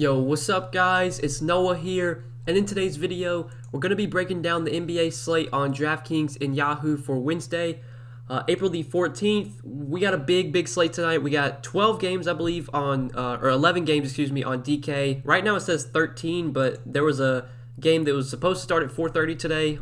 Yo, what's up guys? It's Noah here, and in today's video, we're going to be breaking down the NBA slate on Draftkings and Yahoo for Wednesday, April the 14th. We got a big slate tonight. We got 12 games, I believe, or 11 games, excuse me, on DK. Right now it says 13, but there was a game that was supposed to start at 4:30 today.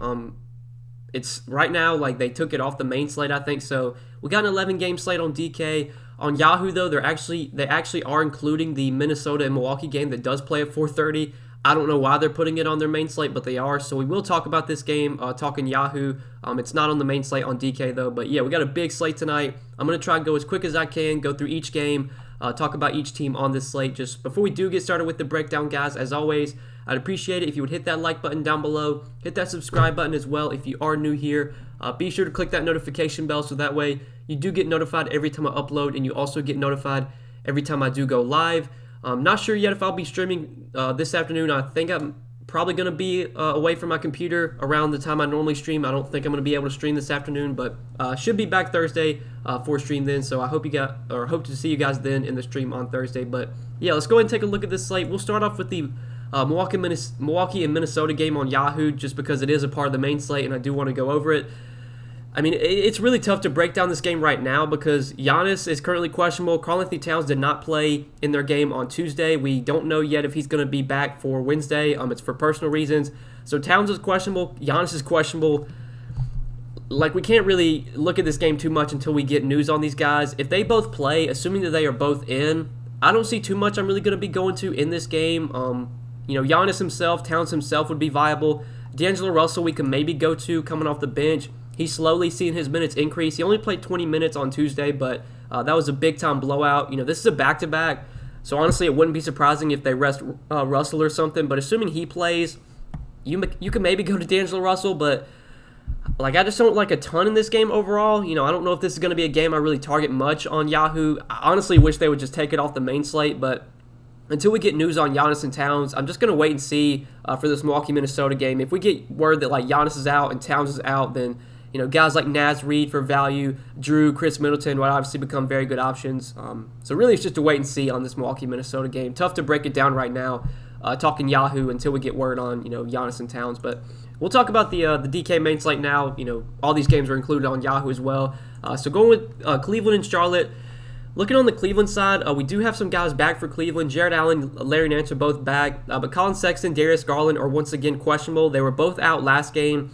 It's right now, like, they took it off the main slate, I think. So we got an 11 game slate on DK. On Yahoo, though, they actually are including the Minnesota and Milwaukee game that does play at 4:30. I don't know why they're putting it on their main slate, but they are. So we will talk about this game, talking Yahoo. It's not on the main slate on DK, though. But yeah, we got a big slate tonight. I'm going to try and go as quick as I can, go through each game, talk about each team on this slate. Just before we do get started with the breakdown, guys, as always, I'd appreciate it if you would hit that like button down below. Hit that subscribe button as well if you are new here. Be sure to click that notification bell so that way you do get notified every time I upload, and you also get notified every time I do go live. I'm not sure yet if I'll be streaming this afternoon. I think I'm probably going to be away from my computer around the time I normally stream. I don't think I'm going to be able to stream this afternoon, but should be back Thursday for stream then. So I hope to see you guys then in the stream on Thursday. But yeah, let's go ahead and take a look at this slate. We'll start off with the Milwaukee and Minnesota game on Yahoo, just because it is a part of the main slate and I do want to go over it. I mean, it's really tough to break down this game right now because Giannis is currently questionable. Karl-Anthony Towns did not play in their game on Tuesday. We don't know yet if he's going to be back for Wednesday. It's for personal reasons. So Towns is questionable. Giannis is questionable. Like, we can't really look at this game too much until we get news on these guys. If they both play, assuming that they are both in, I don't see too much I'm really going to be going to in this game. Giannis himself, Towns himself would be viable. D'Angelo Russell we can maybe go to coming off the bench. He's slowly seeing his minutes increase. He only played 20 minutes on Tuesday, but that was a big-time blowout. This is a back-to-back, so honestly, it wouldn't be surprising if they rest Russell or something. But assuming he plays, you can maybe go to D'Angelo Russell, but I just don't like a ton in this game overall. I don't know if this is going to be a game I really target much on Yahoo. I honestly wish they would just take it off the main slate, but until we get news on Giannis and Towns, I'm just going to wait and see for this Milwaukee-Minnesota game. If we get word that Giannis is out and Towns is out, then guys like Naz Reid for value, Drew, Chris Middleton would obviously become very good options. So really it's just a wait and see on this Milwaukee-Minnesota game. Tough to break it down right now, talking Yahoo until we get word on, Giannis and Towns. But we'll talk about the DK main slate now. All these games are included on Yahoo as well. So going with Cleveland and Charlotte. Looking on the Cleveland side, we do have some guys back for Cleveland. Jared Allen, Larry Nance are both back. But Colin Sexton, Darius Garland are once again questionable. They were both out last game.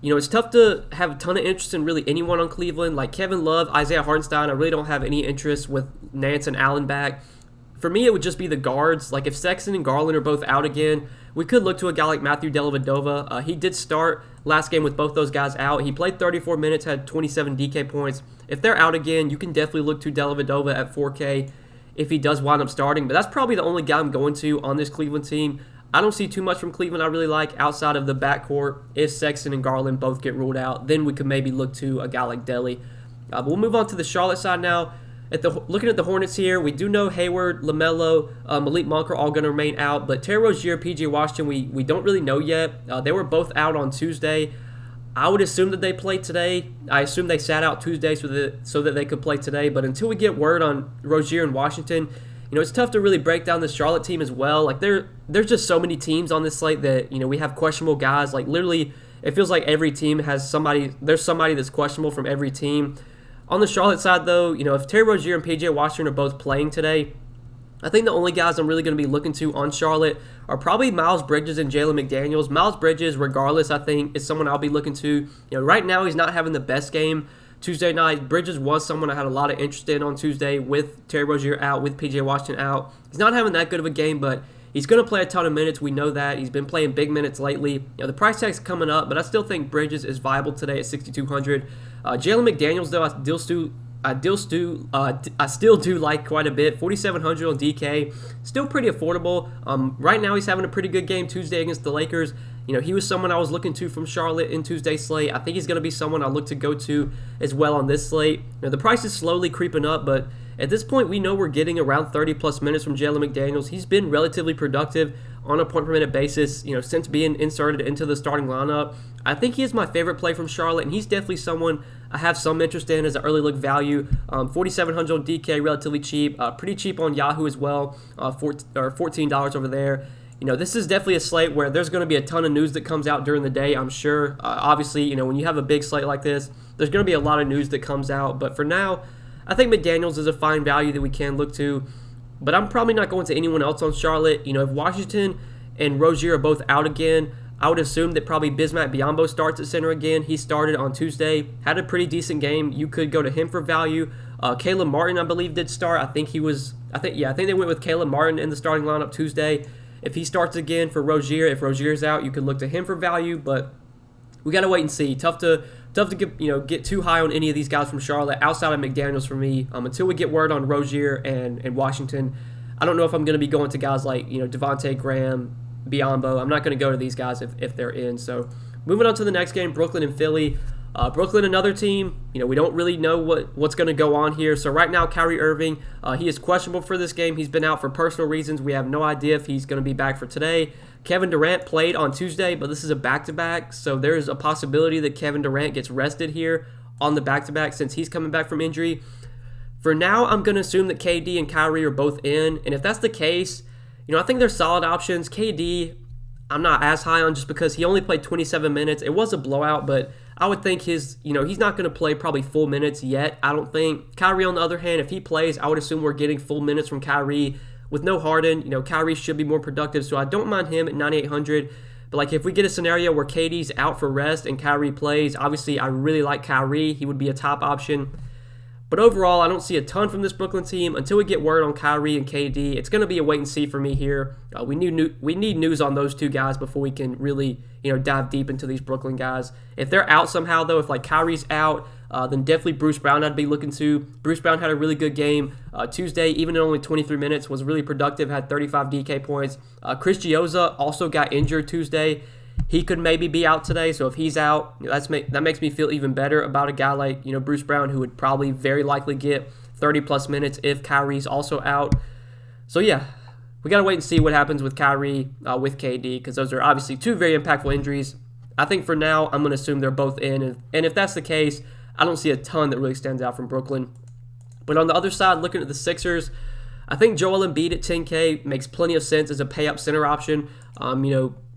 It's tough to have a ton of interest in really anyone on Cleveland. Like Kevin Love, Isaiah Hartenstein, I really don't have any interest with Nance and Allen back. For me, it would just be the guards. Like if Sexton and Garland are both out again, we could look to a guy like Matthew Dellavedova. He did start last game with both those guys out. He played 34 minutes, had 27 DK points. If they're out again, you can definitely look to Dellavedova at 4K if he does wind up starting. But that's probably the only guy I'm going to on this Cleveland team. I don't see too much from Cleveland I really like outside of the backcourt. If Sexton and Garland both get ruled out, then we could maybe look to a guy like Delly. But we'll move on to the Charlotte side now. Looking at the Hornets here, we do know Hayward, LaMelo, Malik Monk are all going to remain out. But Terry Rozier, PJ Washington, we don't really know yet. They were both out on Tuesday. I would assume that they played today. I assume they sat out Tuesday so that they could play today. But until we get word on Rozier and Washington, it's tough to really break down this Charlotte team as well. Like there's just so many teams on this slate that we have questionable guys. Like literally, it feels like every team has somebody. There's somebody that's questionable from every team. On the Charlotte side, though, if Terry Rozier and PJ Washington are both playing today, I think the only guys I'm really going to be looking to on Charlotte are probably Miles Bridges and Jalen McDaniels. Miles Bridges, regardless, I think is someone I'll be looking to. Right now he's not having the best game. Tuesday night, Bridges was someone I had a lot of interest in on Tuesday with Terry Rozier out, with PJ Washington out. He's not having that good of a game, but he's going to play a ton of minutes. We know that. He's been playing big minutes lately. The price tag's coming up, but I still think Bridges is viable today at $6,200. Jalen McDaniels, though, I still do like quite a bit. $4,700 on DK, still pretty affordable. Right now he's having a pretty good game Tuesday against the Lakers. He was someone I was looking to from Charlotte in Tuesday's slate. I think he's going to be someone I look to go to as well on this slate. The price is slowly creeping up, but at this point, we know we're getting around 30-plus minutes from Jalen McDaniels. He's been relatively productive on a point-per-minute basis, since being inserted into the starting lineup. I think he is my favorite play from Charlotte, and he's definitely someone I have some interest in as an early look value. 4,700 on DK, relatively cheap. Pretty cheap on Yahoo as well, $14 over there. This is definitely a slate where there's going to be a ton of news that comes out during the day, I'm sure. Obviously, when you have a big slate like this, there's going to be a lot of news that comes out. But for now, I think McDaniels is a fine value that we can look to. But I'm probably not going to anyone else on Charlotte. If Washington and Rozier are both out again, I would assume that probably Bismack Biyombo starts at center again. He started on Tuesday, had a pretty decent game. You could go to him for value. Caleb Martin, I believe, did start. I think they went with Caleb Martin in the starting lineup Tuesday. If he starts again for Rozier, if Rozier's out, you could look to him for value, but we got to wait and see. Tough to get too high on any of these guys from Charlotte outside of McDaniels for me. Until we get word on Rozier and Washington, I don't know if I'm going to be going to guys like Devontae Graham, Biyombo. I'm not going to go to these guys if they're in. So moving on to the next game, Brooklyn and Philly. Brooklyn, another team, we don't really know what's going to go on here. So right now, Kyrie Irving, he is questionable for this game. He's been out for personal reasons. We have no idea if he's going to be back for today. Kevin Durant played on Tuesday, but this is a back-to-back. So there's a possibility that Kevin Durant gets rested here on the back-to-back since he's coming back from injury. For now, I'm going to assume that KD and Kyrie are both in. And if that's the case, I think they're solid options. KD, I'm not as high on just because he only played 27 minutes. It was a blowout, but I would think he's not going to play probably full minutes yet, I don't think. Kyrie, on the other hand, if he plays, I would assume we're getting full minutes from Kyrie. With no Harden, Kyrie should be more productive, so I don't mind him at 9,800. But if we get a scenario where KD's out for rest and Kyrie plays, obviously I really like Kyrie. He would be a top option. But overall, I don't see a ton from this Brooklyn team. Until we get word on Kyrie and KD, it's going to be a wait and see for me here. We need news on those two guys before we can really dive deep into these Brooklyn guys. If they're out somehow, though, if Kyrie's out, then definitely Bruce Brown I'd be looking to. Bruce Brown had a really good game Tuesday, even in only 23 minutes, was really productive, had 35 DK points. Chris Gioza also got injured Tuesday. He could maybe be out today, so if he's out, that makes me feel even better about a guy like Bruce Brown, who would probably very likely get 30-plus minutes if Kyrie's also out. So yeah, we got to wait and see what happens with Kyrie, with KD, because those are obviously two very impactful injuries. I think for now, I'm going to assume they're both in, and if that's the case, I don't see a ton that really stands out from Brooklyn. But on the other side, looking at the Sixers, I think Joel Embiid at 10K makes plenty of sense as a pay-up center option.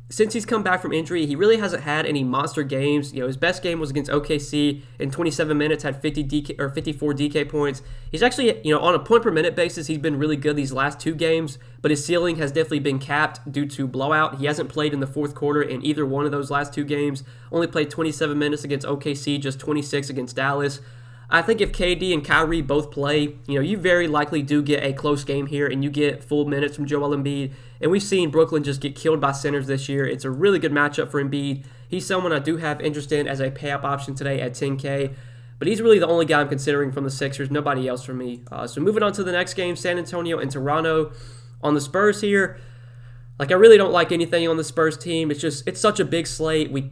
Since he's come back from injury, he really hasn't had any monster games. His best game was against OKC in 27 minutes, had 54 DK points. He's actually, on a point per minute basis, he's been really good these last two games, but his ceiling has definitely been capped due to blowout. He hasn't played in the fourth quarter in either one of those last two games. Only played 27 minutes against OKC, just 26 against Dallas. I think if KD and Kyrie both play, you very likely do get a close game here and you get full minutes from Joel Embiid. And we've seen Brooklyn just get killed by centers this year. It's a really good matchup for Embiid. He's someone I do have interest in as a pay-up option today at 10K. But he's really the only guy I'm considering from the Sixers, nobody else for me. So moving on to the next game, San Antonio and Toronto. On the Spurs here, I really don't like anything on the Spurs team. It's such a big slate. We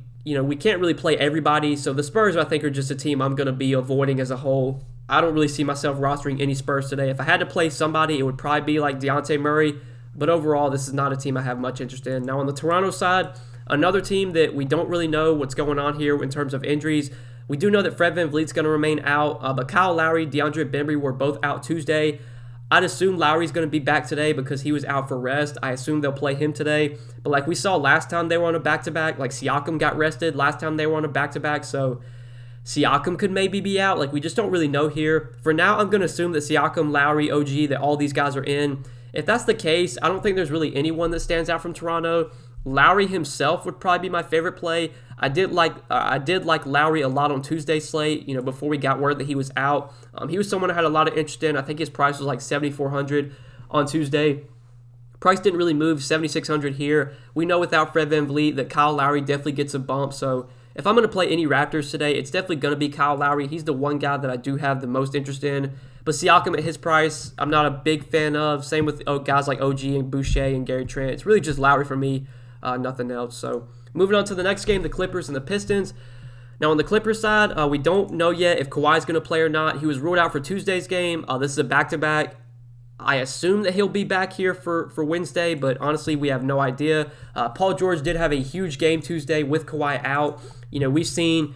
can't really play everybody. So the Spurs, I think, are just a team I'm going to be avoiding as a whole. I don't really see myself rostering any Spurs today. If I had to play somebody, it would probably be like Dejounte Murray. But overall, this is not a team I have much interest in. Now on the Toronto side, another team that we don't really know what's going on here in terms of injuries. We do know that Fred VanVleet's going to remain out, but Kyle Lowry, DeAndre Bembry were both out Tuesday. I'd assume Lowry's going to be back today because he was out for rest. I assume they'll play him today. But we saw last time they were on a back-to-back, Siakam got rested last time they were on a back-to-back, so Siakam could maybe be out. We just don't really know here. For now, I'm going to assume that Siakam, Lowry, OG, that all these guys are in. If that's the case, I don't think there's really anyone that stands out from Toronto. Lowry himself would probably be my favorite play. I did like Lowry a lot on Tuesday's slate, before we got word that he was out. He was someone I had a lot of interest in. I think his price was $7,400 on Tuesday. Price didn't really move, $7,600 here. We know without Fred VanVleet that Kyle Lowry definitely gets a bump. So if I'm going to play any Raptors today, it's definitely going to be Kyle Lowry. He's the one guy that I do have the most interest in. But Siakam at his price, I'm not a big fan of. Same with guys like OG and Boucher and Gary Trent. It's really just Lowry for me, nothing else. So moving on to the next game, the Clippers and the Pistons. Now on the Clippers side, we don't know yet if Kawhi's going to play or not. He was ruled out for Tuesday's game. This is a back-to-back. I assume that he'll be back here for Wednesday, but honestly, we have no idea. Paul George did have a huge game Tuesday with Kawhi out. We've seen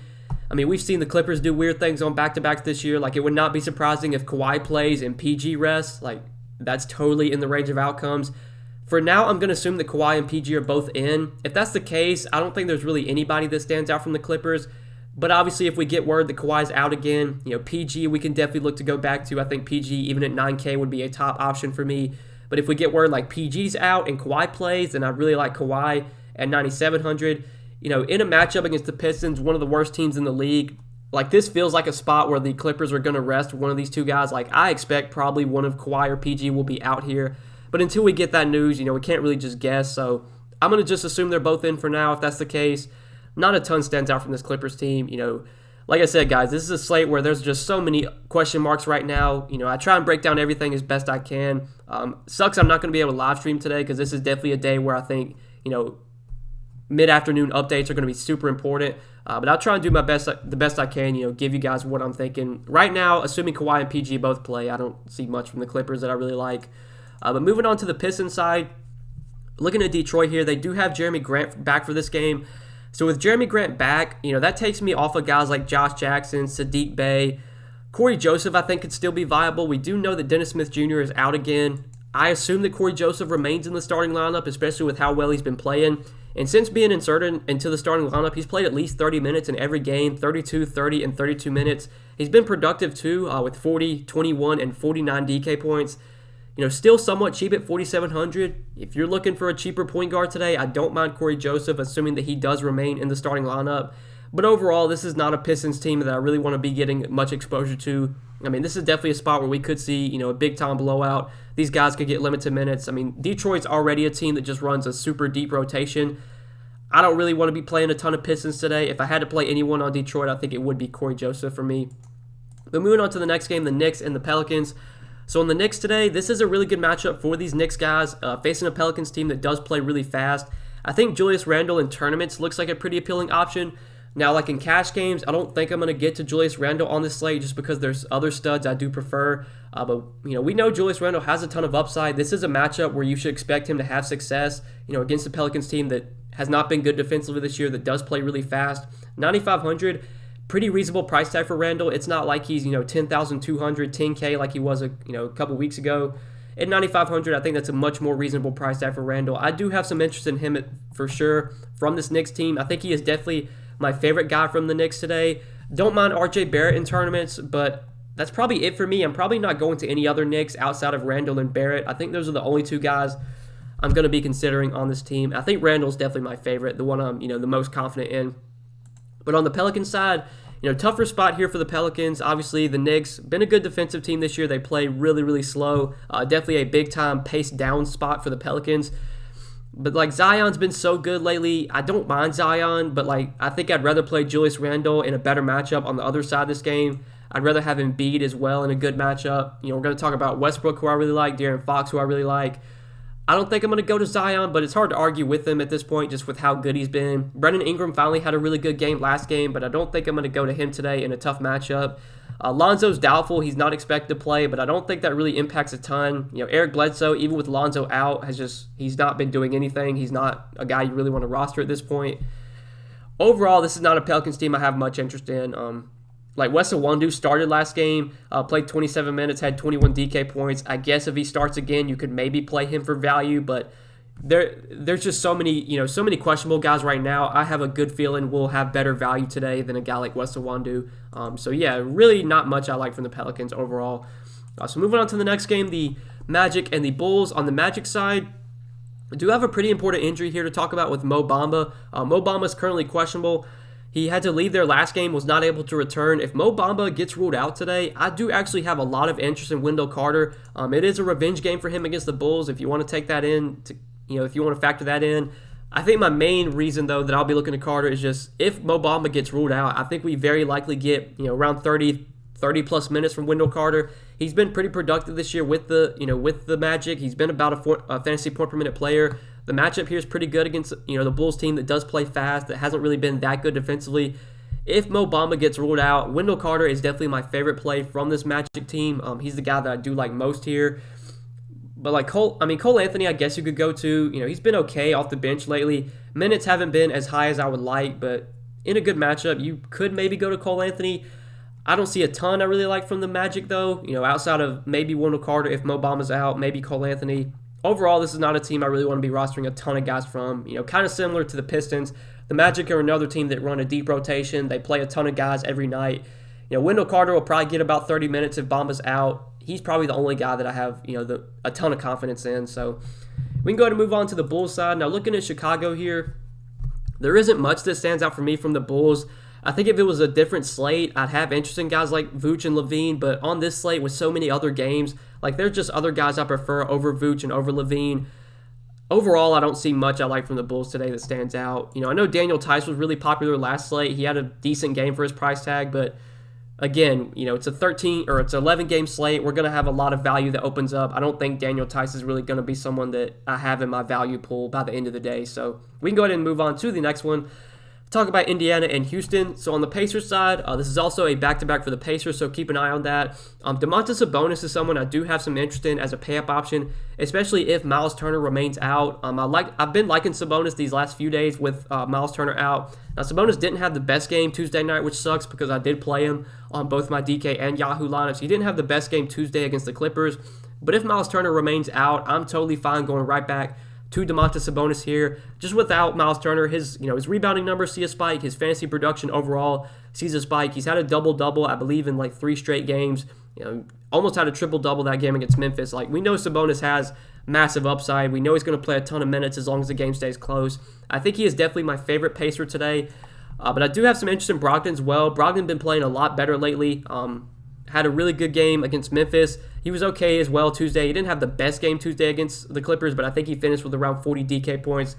I mean, we've seen the Clippers do weird things on back-to-backs this year. Like, it would not be surprising if Kawhi plays and PG rests. Like, that's totally in the range of outcomes. For now, I'm going to assume that Kawhi and PG are both in. If that's the case, I don't think there's really anybody that stands out from the Clippers. But obviously, if we get word that Kawhi's out again, PG we can definitely look to go back to. I think PG, even at 9K, would be a top option for me. But if we get word like PG's out and Kawhi plays, then I really like Kawhi at 9,700. In a matchup against the Pistons, one of the worst teams in the league, like this feels like a spot where the Clippers are going to rest one of these two guys. Like I expect probably one of Kawhi or PG will be out here. But until we get that news, we can't really just guess. So I'm going to just assume they're both in for now if that's the case. Not a ton stands out from this Clippers team. Like I said, guys, this is a slate where there's just so many question marks right now. I try and break down everything as best I can. Sucks I'm not going to be able to live stream today because this is definitely a day where I think, mid-afternoon updates are going to be super important. But I'll try and do my best, the best I can, give you guys what I'm thinking. Right now, assuming Kawhi and PG both play, I don't see much from the Clippers that I really like. But moving on to the Pistons side, looking at Detroit here, they do have Jeremy Grant back for this game. So with Jeremy Grant back, that takes me off of guys like Josh Jackson, Sadiq Bey. Corey Joseph, I think, could still be viable. We do know that Dennis Smith Jr. is out again. I assume that Corey Joseph remains in the starting lineup, especially with how well he's been playing. And since being inserted into the starting lineup, he's played at least 30 minutes in every game, 32, 30, and 32 minutes. He's been productive too, with 40, 21, and 49 DK points. Still somewhat cheap at 4,700. If you're looking for a cheaper point guard today, I don't mind Corey Joseph, assuming that he does remain in the starting lineup. But overall, this is not a Pistons team that I really want to be getting much exposure to. I mean, this is definitely a spot where we could see, a big-time blowout. These guys could get limited minutes. I mean, Detroit's already a team that just runs a super deep rotation. I don't really want to be playing a ton of Pistons today. If I had to play anyone on Detroit, I think it would be Corey Joseph for me. But moving on to the next game, the Knicks and the Pelicans. So in the Knicks today, this is a really good matchup for these Knicks guys, facing a Pelicans team that does play really fast. I think Julius Randle in tournaments looks like a pretty appealing option. Now, like in cash games, I don't think I'm going to get to Julius Randle on this slate just because there's other studs I do prefer. But we know Julius Randle has a ton of upside. This is a matchup where you should expect him to have success, against the Pelicans team that has not been good defensively this year, that does play really fast. 9,500. Pretty reasonable price tag for Randle. It's not like he's 10,200, 10K like he was a couple weeks ago. At 9,500, I think that's a much more reasonable price tag for Randle. I do have some interest in him for sure from this Knicks team. I think he is definitely my favorite guy from the Knicks today. Don't mind RJ Barrett in tournaments, but that's probably it for me. I'm probably not going to any other Knicks outside of Randle and Barrett. I think those are the only two guys I'm going to be considering on this team. I think Randle's definitely my favorite, the one I'm the most confident in. But on the Pelicans side, tougher spot here for the Pelicans. Obviously, the Knicks, been a good defensive team this year. They play really, really slow. Definitely a big-time pace-down spot for the Pelicans. But, Zion's been so good lately. I don't mind Zion, but, I think I'd rather play Julius Randle in a better matchup on the other side of this game. I'd rather have Embiid as well in a good matchup. We're going to talk about Westbrook, who I really like, De'Aaron Fox, who I really like. I don't think I'm going to go to Zion, but it's hard to argue with him at this point just with how good he's been. Brandon Ingram finally had a really good game last game, but I don't think I'm going to go to him today in a tough matchup. Lonzo's doubtful. He's not expected to play, but I don't think that really impacts a ton. Eric Bledsoe, even with Lonzo out, he's not been doing anything. He's not a guy you really want to roster at this point. Overall, this is not a Pelicans team I have much interest in. Wes Iwundu started last game, played 27 minutes, had 21 DK points. I guess if he starts again, you could maybe play him for value, but there's just so many questionable guys right now. I have a good feeling we'll have better value today than a guy like Wes Iwundu. So yeah, really not much I like from the Pelicans overall. So moving on to the next game, the Magic and the Bulls. On the Magic side, I do have a pretty important injury here to talk about with Mo Bamba. Mo Bamba is currently questionable. He had to leave their last game, was not able to return. If Mo Bamba gets ruled out today, I do actually have a lot of interest in Wendell Carter. It is a revenge game for him against the Bulls. If you want to take that in, if you want to factor that in. I think my main reason, though, that I'll be looking at Carter is just if Mo Bamba gets ruled out, I think we very likely get, around 30-plus minutes from Wendell Carter. He's been pretty productive this year with the Magic. He's been about a fantasy point per minute player. The matchup here is pretty good against, the Bulls team that does play fast, that hasn't really been that good defensively. If Mo Bamba gets ruled out, Wendell Carter is definitely my favorite play from this Magic team. He's the guy that I do like most here. But Cole Anthony, I guess you could go to. He's been okay off the bench lately. Minutes haven't been as high as I would like, but in a good matchup. You could maybe go to Cole Anthony. I don't see a ton I really like from the Magic, though. Outside of maybe Wendell Carter if Mo Bamba's out, maybe Cole Anthony. Overall, this is not a team I really want to be rostering a ton of guys from. Kind of similar to the Pistons. The Magic are another team that run a deep rotation. They play a ton of guys every night. Wendell Carter will probably get about 30 minutes if Bamba's out. He's probably the only guy that I have, a ton of confidence in. So we can go ahead and move on to the Bulls side. Now, looking at Chicago here, there isn't much that stands out for me from the Bulls. I think if it was a different slate, I'd have interesting guys like Vooch and Levine, but on this slate with so many other games, there's just other guys I prefer over Vooch and over Levine. Overall, I don't see much I like from the Bulls today that stands out. I know Daniel Tice was really popular last slate. He had a decent game for his price tag, but again, it's a 11 game slate. We're going to have a lot of value that opens up. I don't think Daniel Tice is really going to be someone that I have in my value pool by the end of the day. So we can go ahead and move on to the next one. Talk about Indiana and Houston. So on the Pacers side, this is also a back-to-back for the Pacers, so keep an eye on that. Domantas Sabonis is someone I do have some interest in as a pay-up option, especially if Miles Turner remains out. I've been liking Sabonis these last few days with Miles Turner out. Now, Sabonis didn't have the best game Tuesday night, which sucks because I did play him on both my DK and Yahoo lineups. He didn't have the best game Tuesday against the Clippers, but if Miles Turner remains out, I'm totally fine going right back to Domantas Sabonis here. Just without Miles Turner, his rebounding numbers see a spike. His fantasy production overall sees a spike. He's had a double-double, I believe, in 3 straight games. Almost had a triple-double that game against Memphis. We know Sabonis has massive upside. We know he's going to play a ton of minutes as long as the game stays close. I think he is definitely my favorite Pacer today. But I do have some interest in Brogdon as well. Brogdon been playing a lot better lately. Had a really good game against Memphis. He was okay as well Tuesday. He didn't have the best game Tuesday against the Clippers, but I think he finished with around 40 DK points.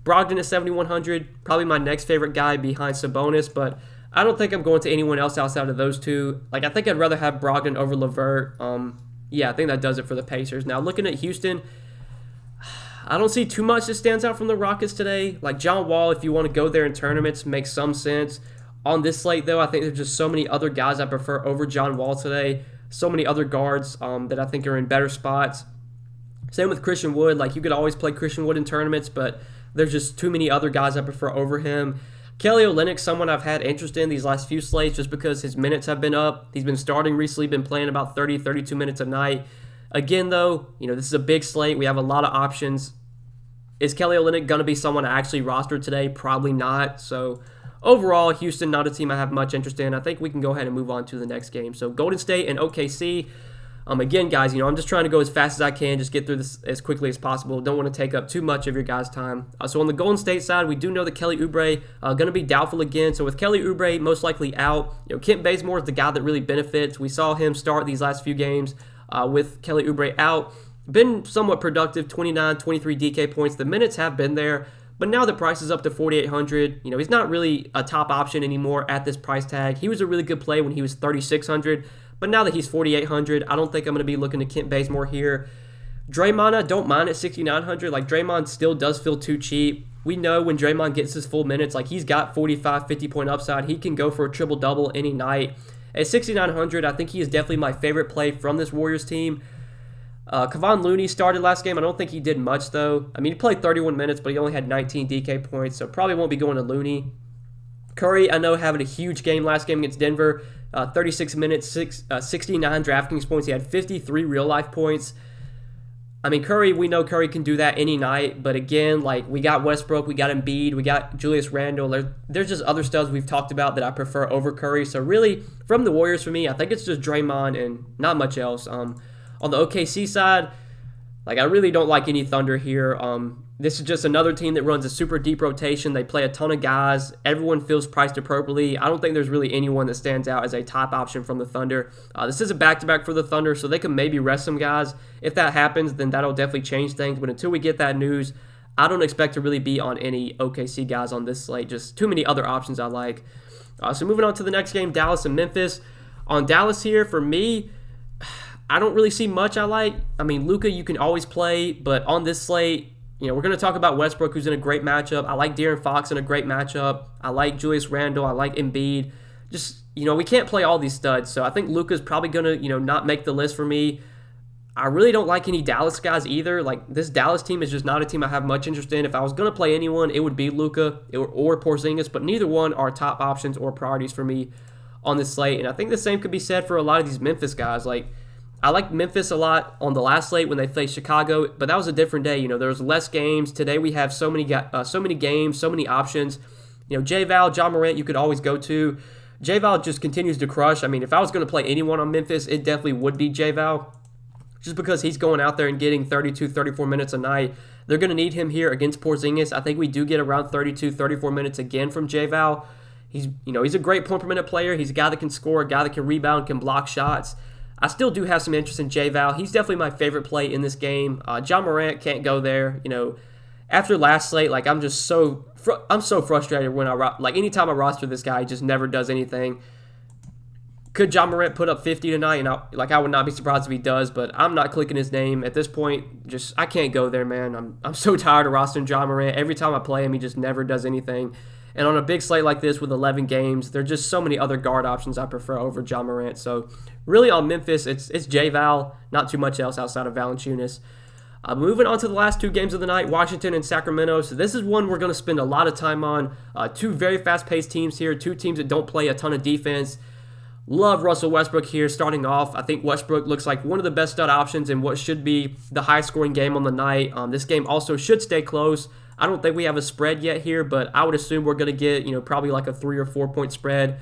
Brogdon is 7,100, probably my next favorite guy behind Sabonis, but I don't think I'm going to anyone else outside of those two. I think I'd rather have Brogdon over LeVert. I think that does it for the Pacers. Now, looking at Houston, I don't see too much that stands out from the Rockets today. John Wall, if you want to go there in tournaments, makes some sense. On this slate, though, I think there's just so many other guys I prefer over John Wall today. So many other guards that I think are in better spots. Same with Christian Wood. You could always play Christian Wood in tournaments, but there's just too many other guys I prefer over him. Kelly Olynyk, someone I've had interest in these last few slates just because his minutes have been up. He's been starting recently, been playing about 30, 32 minutes a night. Again, though, this is a big slate. We have a lot of options. Is Kelly Olynyk going to be someone I actually roster today? Probably not. So overall, Houston, not a team I have much interest in. I think we can go ahead and move on to the next game. So Golden State and OKC. Again, guys, I'm just trying to go as fast as I can, just get through this as quickly as possible. Don't want to take up too much of your guys' time. So on the Golden State side, we do know that Kelly Oubre going to be doubtful again. So with Kelly Oubre most likely out, Kent Bazemore is the guy that really benefits. We saw him start these last few games with Kelly Oubre out. Been somewhat productive, 29, 23 DK points. The minutes have been there. But now the price is up to 4,800. He's not really a top option anymore at this price tag. He was a really good play when he was 3,600. But now that he's 4,800, I don't think I'm going to be looking to Kent Bazemore here. Draymond, I don't mind at 6,900. Draymond still does feel too cheap. We know when Draymond gets his full minutes, he's got 45, 50-point upside. He can go for a triple-double any night. At 6,900, I think he is definitely my favorite play from this Warriors team. Kevon Looney started last game. I don't think he did much, though. He played 31 minutes, but he only had 19 DK points, so probably won't be going to Looney. Curry, I know, having a huge game last game against Denver. 36 minutes, 69 Draftkings points. He had 53 real-life points. Curry, we know Curry can do that any night, but again, we got Westbrook, we got Embiid, we got Julius Randle. There's just other studs we've talked about that I prefer over Curry. So really, from the Warriors for me, I think it's just Draymond and not much else. On the OKC side, I really don't like any Thunder here. This is just another team that runs a super deep rotation. They play a ton of guys. Everyone feels priced appropriately. I don't think there's really anyone that stands out as a top option from the Thunder. This is a back-to-back for the Thunder, so they can maybe rest some guys. If that happens, then that'll definitely change things. But until we get that news, I don't expect to really be on any OKC guys on this slate. Just too many other options I like. So moving on to the next game, Dallas and Memphis. On Dallas here, for me, I don't really see much I like. Luka you can always play, but on this slate, we're going to talk about Westbrook, who's in a great matchup. I like De'Aaron Fox in a great matchup. I like Julius Randle. I like Embiid. Just, we can't play all these studs, so I think Luka's probably going to, not make the list for me. I really don't like any Dallas guys either. Like, this Dallas team is just not a team I have much interest in. If I was going to play anyone, it would be Luka or Porzingis, but neither one are top options or priorities for me on this slate. And I think the same could be said for a lot of these Memphis guys. Like, I liked Memphis a lot on the last slate when they faced Chicago, but that was a different day. There was less games. Today we have so many games, so many options. J-Val, John Morant, you could always go to. J-Val just continues to crush. I mean, if I was going to play anyone on Memphis, it definitely would be J-Val, just because he's going out there and getting 32, 34 minutes a night. They're going to need him here against Porzingis. I think we do get around 32, 34 minutes again from J-Val. He's a great point per minute player. He's a guy that can score, a guy that can rebound, can block shots. I still do have some interest in J-Val. He's definitely my favorite play in this game. John Morant can't go there. After last slate, like, I'm so frustrated when anytime I roster this guy, he just never does anything. Could John Morant put up 50 tonight? And I would not be surprised if he does, but I'm not clicking his name at this point. I can't go there, man. I'm so tired of rostering John Morant. Every time I play him, he just never does anything. And on a big slate like this with 11 games, there are just so many other guard options I prefer over John Morant. So really on Memphis, it's J-Val, not too much else outside of Valanciunas. Moving on to the last two games of the night, Washington and Sacramento. So this is one we're going to spend a lot of time on. Two very fast-paced teams here, two teams that don't play a ton of defense. Love Russell Westbrook here starting off. I think Westbrook looks like one of the best stud options in what should be the highest-scoring game on the night. This game also should stay close. I don't think we have a spread yet here, but I would assume we're going to get, probably like a 3 or 4 point spread.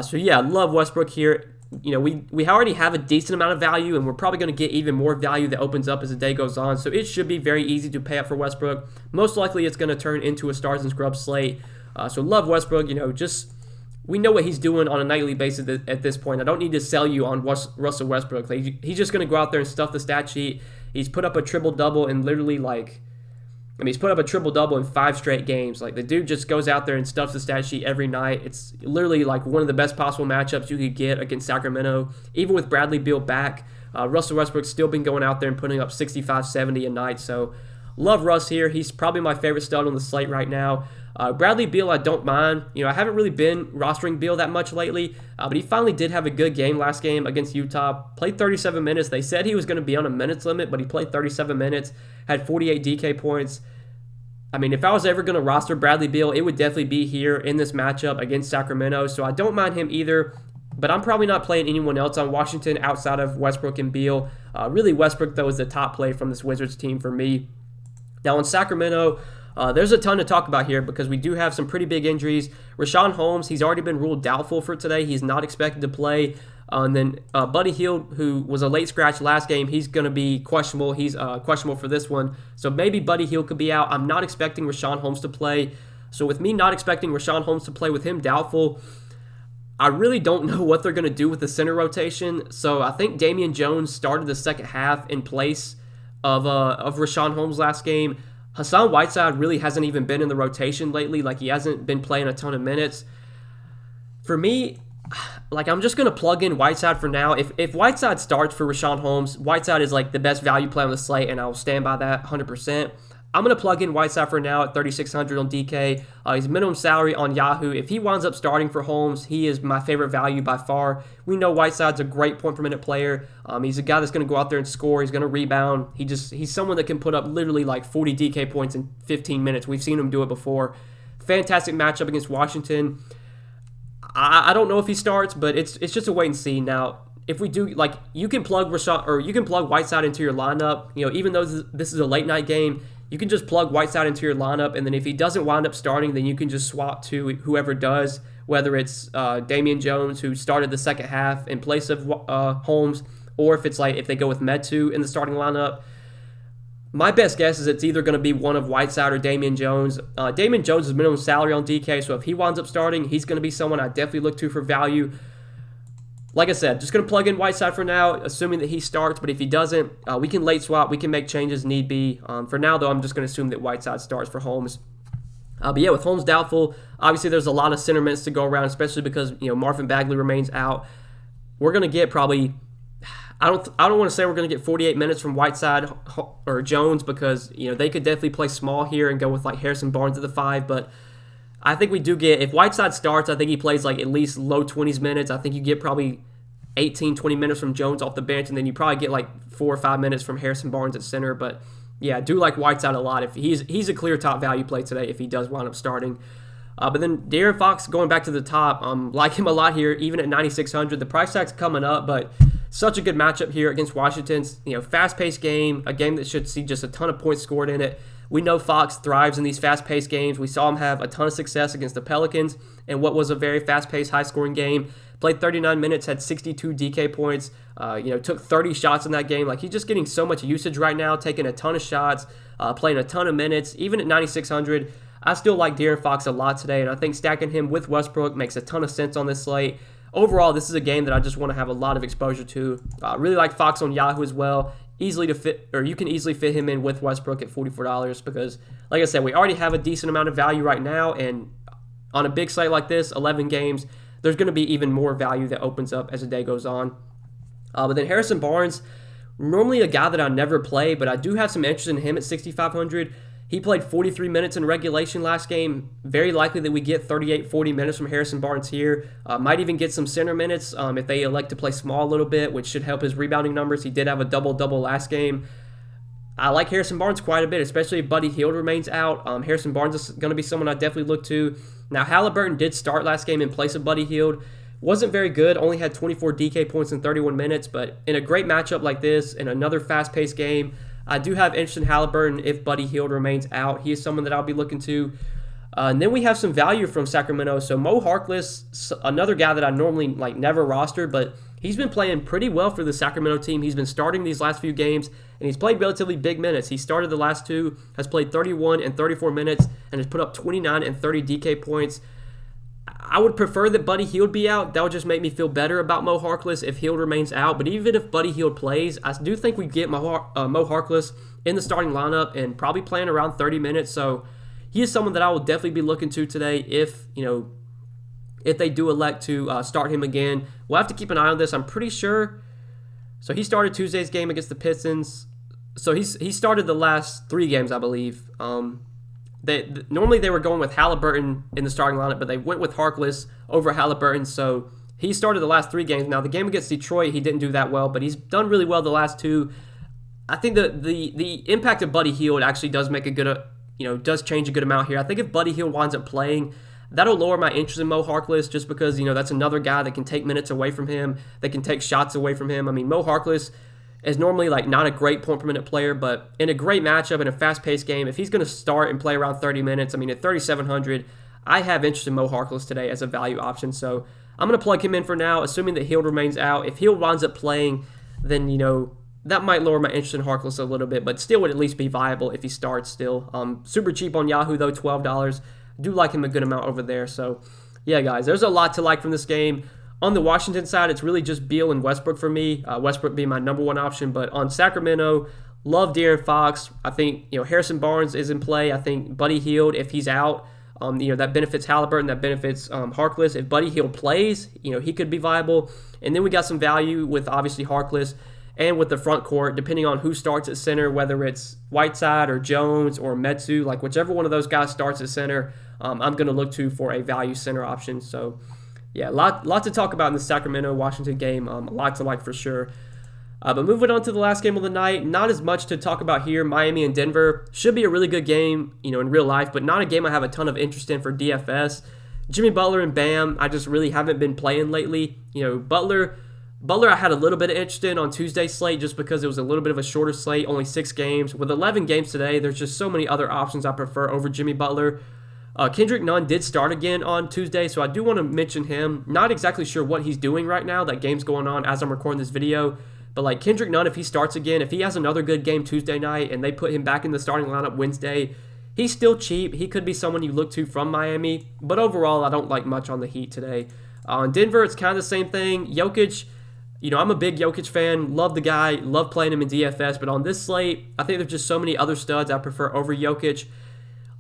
So yeah, love Westbrook here. We already have a decent amount of value, and we're probably going to get even more value that opens up as the day goes on. So it should be very easy to pay up for Westbrook. Most likely it's going to turn into a stars and scrubs slate. So love Westbrook. We know what he's doing on a nightly basis at this point. I don't need to sell you on Russell Westbrook. He's just going to go out there and stuff the stat sheet. He's put up a triple-double in literally he's put up a triple-double in 5 straight games. Like, the dude just goes out there and stuffs the stat sheet every night. It's literally like one of the best possible matchups you could get against Sacramento. Even with Bradley Beal back, Russell Westbrook's still been going out there and putting up 65, 70 a night. So love Russ here. He's probably my favorite stud on the slate right now. Bradley Beal, I don't mind. I haven't really been rostering Beal that much lately, but he finally did have a good game last game against Utah. Played 37 minutes. They said he was going to be on a minutes limit, but he played 37 minutes, had 48 DK points. I mean, if I was ever going to roster Bradley Beal, it would definitely be here in this matchup against Sacramento, so I don't mind him either. But I'm probably not playing anyone else on Washington outside of Westbrook and Beal. Really, Westbrook, though, is the top play from this Wizards team for me. Now, on Sacramento, there's a ton to talk about here because we do have some pretty big injuries. Richaun Holmes, he's already been ruled doubtful for today. He's not expected to play. And then Buddy Hield, who was a late scratch last game, he's going to be questionable. He's questionable for this one. So maybe Buddy Hield could be out. I'm not expecting Richaun Holmes to play. So with me not expecting Richaun Holmes to play, with him doubtful, I really don't know what they're going to do with the center rotation. So I think Damian Jones started the second half in place of Richaun Holmes last game. Hassan Whiteside really hasn't even been in the rotation lately. Like, he hasn't been playing a ton of minutes. For me, I'm just going to plug in Whiteside for now. If Whiteside starts for Richaun Holmes, Whiteside is like the best value play on the slate, and I'll stand by that 100%. I'm going to plug in Whiteside for now at 3,600 on DK. His minimum salary on Yahoo. If he winds up starting for Holmes, he is my favorite value by far. We know Whiteside's a great point per minute player. He's a guy that's going to go out there and score. He's going to rebound. He's someone that can put up literally like 40 DK points in 15 minutes. We've seen him do it before. Fantastic matchup against Washington. I don't know if he starts, but it's just a wait and see. Now, if we do, you can plug Whiteside into your lineup. Even though this is a late night game, you can just plug Whiteside into your lineup, and then if he doesn't wind up starting, then you can just swap to whoever does, whether it's Damian Jones, who started the second half in place of Holmes, or if they go with Metu in the starting lineup. My best guess is it's either going to be one of Whiteside or Damian Jones. Damian Jones is minimum salary on DK, so if he winds up starting, he's going to be someone I definitely look to for value. Like I said, just going to plug in Whiteside for now, assuming that he starts. But if he doesn't, we can late swap. We can make changes need be. For now, though, I'm just going to assume that Whiteside starts for Holmes. But yeah, with Holmes doubtful, obviously there's a lot of center minutes to go around, especially because Marvin Bagley remains out. We're going to get probably, I don't want to say we're going to get 48 minutes from Whiteside or Jones, because they could definitely play small here and go with Harrison Barnes at the 5, but I think we do get, if Whiteside starts, I think he plays at least low 20s minutes. I think you get probably 18, 20 minutes from Jones off the bench, and then you probably get like 4 or 5 minutes from Harrison Barnes at center. But yeah, I do like Whiteside a lot. If he's a clear top value play today if he does wind up starting. But then De'Aaron Fox, going back to the top, like him a lot here, even at 9,600. The price tag's coming up, but such a good matchup here against Washington's, fast-paced game, a game that should see just a ton of points scored in it. We know Fox thrives in these fast-paced games. We saw him have a ton of success against the Pelicans in what was a very fast-paced, high-scoring game. Played 39 minutes, had 62 DK points, took 30 shots in that game. Like, he's just getting so much usage right now, taking a ton of shots, playing a ton of minutes. Even at 9,600, I still like De'Aaron Fox a lot today, and I think stacking him with Westbrook makes a ton of sense on this slate. Overall, this is a game that I just want to have a lot of exposure to. Really like Fox on Yahoo as well. Easily to fit, or you can easily fit him in with Westbrook at $44 because, like I said, we already have a decent amount of value right now, and on a big slate like this, 11 games, there's going to be even more value that opens up as the day goes on. But then Harrison Barnes, normally a guy that I never play, but I do have some interest in him at 6,500. He played 43 minutes in regulation last game. Very likely that we get 38, 40 minutes from Harrison Barnes here. Might even get some center minutes if they elect to play small a little bit, which should help his rebounding numbers. He did have a double-double last game. I like Harrison Barnes quite a bit, especially if Buddy Hield remains out. Harrison Barnes is going to be someone I definitely look to. Now, Halliburton did start last game in place of Buddy Hield. Wasn't very good, only had 24 DK points in 31 minutes, but in a great matchup like this, in another fast-paced game, I do have interest in Halliburton if Buddy Hield remains out. He is someone that I'll be looking to. And then we have some value from Sacramento. So Mo Harkless, another guy that I normally never rostered, but he's been playing pretty well for the Sacramento team. He's been starting these last few games, and he's played relatively big minutes. He started the last two, has played 31 and 34 minutes, and has put up 29 and 30 DK points. I would prefer that Buddy Hield be out. That would just make me feel better about Mo Harkless if Hield remains out. But even if Buddy Hield plays, I do think we get Mo Harkless in the starting lineup and probably playing around 30 minutes. So he is someone that I will definitely be looking to today if they do elect to start him again. We'll have to keep an eye on this. I'm pretty sure. So he started Tuesday's game against the Pistons. So he started the last 3 games, I believe. Normally they were going with Halliburton in the starting lineup, but they went with Harkless over Halliburton. So he started the last 3 games. Now the game against Detroit, he didn't do that well, but he's done really well the last 2. I think the impact of Buddy Hield actually does make a good, does change a good amount here. I think if Buddy Hield winds up playing, that'll lower my interest in Mo Harkless just because that's another guy that can take minutes away from him, that can take shots away from him. I mean, Mo Harkless is normally not a great point per minute player, but in a great matchup in a fast-paced game, if he's going to start and play around 30 minutes, I mean, at 3,700, I have interest in Mo Harkless today as a value option. So I'm going to plug him in for now, assuming that Hield remains out. If Hield winds up playing, then, that might lower my interest in Harkless a little bit, but still would at least be viable if he starts still. Super cheap on Yahoo, though, $12. Do like him a good amount over there. So, yeah, guys, there's a lot to like from this game. On the Washington side, it's really just Beal and Westbrook for me. Westbrook being my number 1 option. But on Sacramento, love De'Aaron Fox. I think Harrison Barnes is in play. I think Buddy Hield, if he's out, that benefits Halliburton. That benefits Harkless. If Buddy Hield plays, he could be viable. And then we got some value with obviously Harkless and with the front court, depending on who starts at center, whether it's Whiteside or Jones or Metsu, whichever one of those guys starts at center, I'm going to look to for a value center option. So, yeah, lot to talk about in the Sacramento-Washington game. A lot to like for sure. But moving on to the last game of the night, not as much to talk about here. Miami and Denver should be a really good game, in real life, but not a game I have a ton of interest in for DFS. Jimmy Butler and Bam, I just really haven't been playing lately. Butler I had a little bit of interest in on Tuesday's slate just because it was a little bit of a shorter slate, only 6 games. With 11 games today, there's just so many other options I prefer over Jimmy Butler. Kendrick Nunn did start again on Tuesday, so I do want to mention him. Not exactly sure what he's doing right now. That game's going on as I'm recording this video. But Kendrick Nunn, if he starts again, if he has another good game Tuesday night and they put him back in the starting lineup Wednesday, he's still cheap. He could be someone you look to from Miami. But overall, I don't like much on the Heat today. On Denver, it's kind of the same thing. Jokic, I'm a big Jokic fan. Love the guy. Love playing him in DFS. But on this slate, I think there's just so many other studs I prefer over Jokic.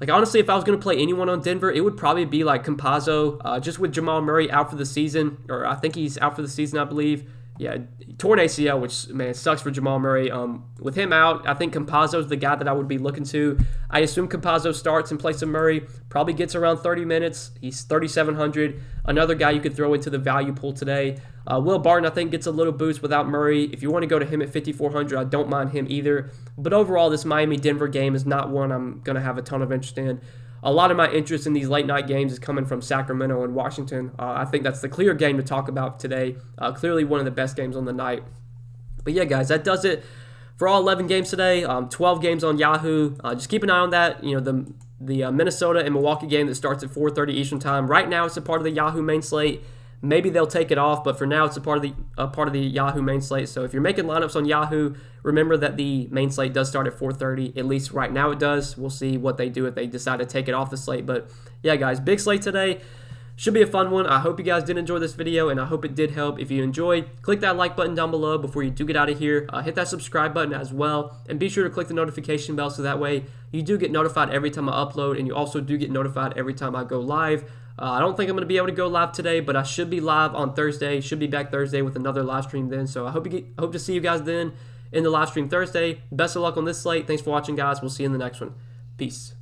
Honestly, if I was going to play anyone on Denver, it would probably be Campazzo, just with Jamal Murray out for the season, or I think he's out for the season, I believe. Yeah, torn ACL, which, man, sucks for Jamal Murray. With him out, I think Campazzo's the guy that I would be looking to. I assume Campazzo starts in place of Murray, probably gets around 30 minutes. He's 3,700. Another guy you could throw into the value pool today. Will Barton, I think, gets a little boost without Murray. If you want to go to him at 5,400, I don't mind him either. But overall, this Miami-Denver game is not one I'm going to have a ton of interest in. A lot of my interest in these late-night games is coming from Sacramento and Washington. I think that's the clear game to talk about today. Clearly one of the best games on the night. But yeah, guys, that does it for all 11 games today. 12 games on Yahoo. Just keep an eye on that. You know, the Minnesota and Milwaukee game that starts at 4:30 Eastern Time. Right now, it's a part of the Yahoo main slate. Maybe they'll take it off, but for now, it's a part of the Yahoo main slate. So if you're making lineups on Yahoo, remember that the main slate does start at 4:30. At least right now it does. We'll see what they do if they decide to take it off the slate. But yeah, guys, big slate today. Should be a fun one. I hope you guys did enjoy this video, and I hope it did help. If you enjoyed, click that like button down below before you do get out of here. Hit that subscribe button as well, and be sure to click the notification bell so that way you do get notified every time I upload, and you also do get notified every time I go live. I don't think I'm going to be able to go live today, but I should be live on Thursday. Should be back Thursday with another live stream then. So I hope to see you guys then in the live stream Thursday. Best of luck on this slate. Thanks for watching, guys. We'll see you in the next one. Peace.